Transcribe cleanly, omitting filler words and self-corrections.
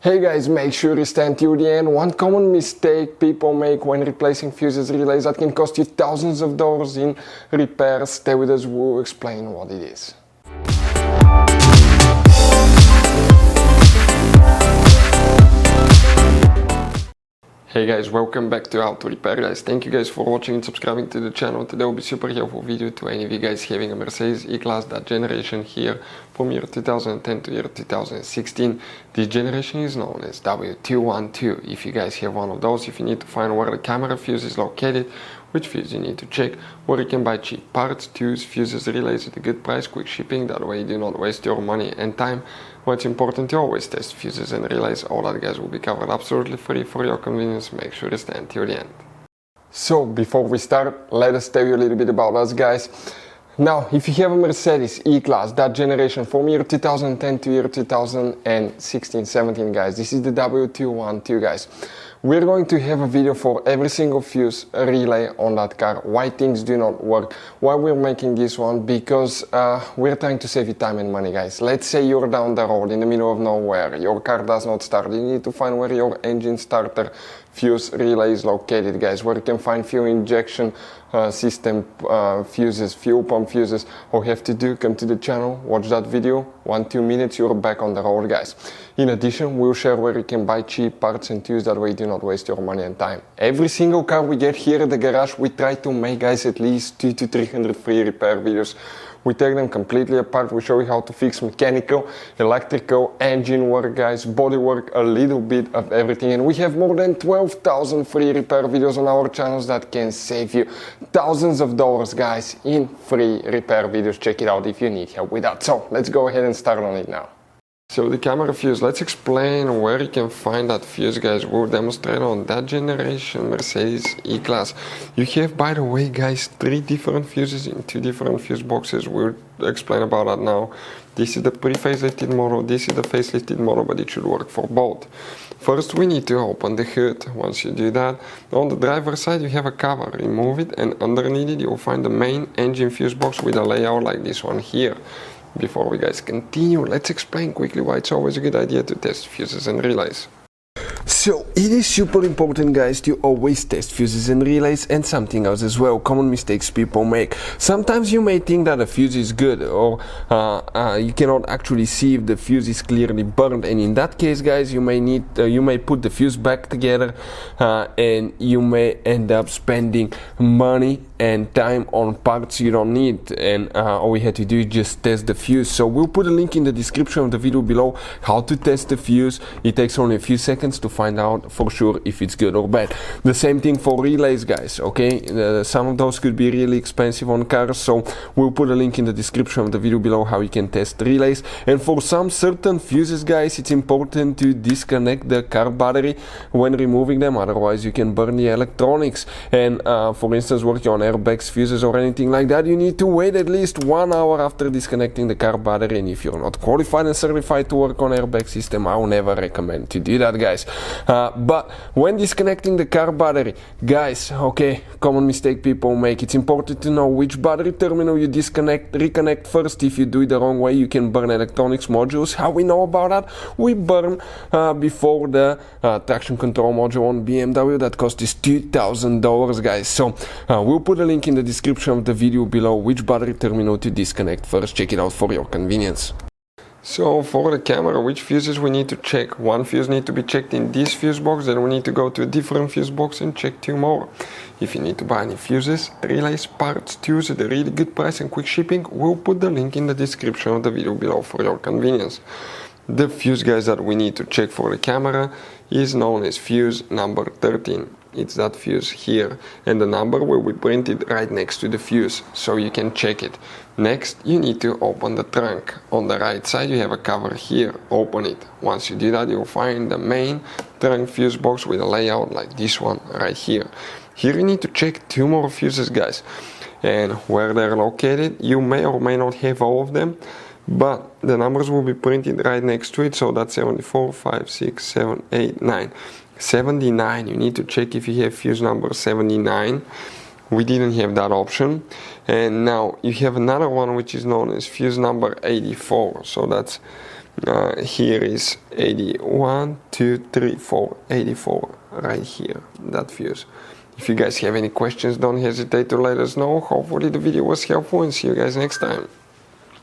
Hey guys, make sure you stand till the end. One common mistake people make when replacing fuses relays that can cost you thousands of dollars in repairs. Stay with us, we'll explain what it is. Hey guys, welcome back to How to Repair guys. Thank you guys for watching and subscribing to the channel. Today will be super helpful video to any of you guys having a Mercedes E-Class, that generation here from year 2010 to year 2016. This generation is known as W212. If you guys have one of those, if you need to find where the camera fuse is located, which fuse you need to check, where you can buy cheap parts, tools, fuses, relays at a good price, quick shipping, that way you do not waste your money and time. What's important, you always test fuses and relays. All that guys will be covered absolutely free for your convenience. Make sure you stay until the end. So before we start, let us tell you a little bit about us guys. Now, if you have a Mercedes E-Class, that generation from year 2010 to year 2016-17 guys, this is the W212 guys. We're going to have a video for every single fuse relay on that car, why things do not work, why we're making this one, because we're trying to save you time and money guys. Let's say you're down the road in the middle of nowhere, your car does not start, you need to find where your engine starter fuse relay is located guys, where you can find fuel injection system fuses, fuel pump fuses. All you have to do, come to the channel, watch that video, 1-2 minutes, you're back on the road guys. In addition, we'll share where you can buy cheap parts and tools, that way you do not waste your money and time. Every single car we get here at the garage, we try to make guys at least 200 to 300 free repair videos. We take them completely apart, we show you how to fix mechanical, electrical, engine work guys, body work, a little bit of everything. And we have more than 12,000 free repair videos on our channels that can save you thousands of dollars guys in free repair videos. Check it out if you need help with that. So let's go ahead and start on it now. So the camera fuse, let's explain where you can find that fuse guys. We'll demonstrate on that generation Mercedes E-Class. You have, by the way guys, 3 different fuses in 2 different fuse boxes. We'll explain about that now. This is the pre-facelifted model, this is the facelifted model, but it should work for both. First we need to open the hood. Once you do that, on the driver's side you have a cover, remove it, and underneath it you'll find the main engine fuse box with a layout like this one here. Before we guys continue, let's explain quickly why it's always a good idea to test fuses and relays. So it is super important guys to always test fuses and relays, and something else as well, common mistakes people make. Sometimes you may think that a fuse is good, or you cannot actually see if the fuse is clearly burned, and in that case guys you may put the fuse back together and you may end up spending money and time on parts you don't need, and all we had to do is just test the fuse. So we'll put a link in the description of the video below how to test the fuse. It takes only a few seconds to find out for sure if it's good or bad. The same thing for relays guys, okay? Some of those could be really expensive on cars, so we'll put a link in the description of the video below how you can test relays. And for some certain fuses guys, it's important to disconnect the car battery when removing them, otherwise you can burn the electronics. And for instance, working on airbags, fuses or anything like that, you need to wait at least 1 hour after disconnecting the car battery. And if you're not qualified and certified to work on airbag system, I will never recommend to do that guys. But when disconnecting the car battery guys, okay, common mistake people make, it's important to know which battery terminal you reconnect first. If you do it the wrong way, you can burn electronics modules. How we know about that? We burn before the traction control module on BMW that cost us $2,000 guys. So we'll put a link in the description of the video below which battery terminal to disconnect first. Check it out for your convenience. So for the camera, which fuses we need to check? One fuse need to be checked in this fuse box, then we need to go to a different fuse box and check 2 more. If you need to buy any fuses, relays, parts, tools at a really good price and quick shipping, we'll put the link in the description of the video below for your convenience. The fuse guys that we need to check for the camera is known as fuse number 13. It's that fuse here, and the number will be printed right next to the fuse, so you can check it. Next, you need to open the trunk. On the right side you have a cover here, open it. Once you do that, you'll find the main trunk fuse box with a layout like this one right here. Here you need to check 2 more fuses guys, and where they're located, you may or may not have all of them, but the numbers will be printed right next to it, so that's 74, 5, 6, 7, 8, 9. 79, you need to check if you have fuse number 79. We didn't have that option. And now you have another one which is known as fuse number 84, so that's Here is 81, 2, 3, 4, 84 right here, that fuse. If you guys have any questions, don't hesitate to let us know. Hopefully the video was helpful, and see you guys next time.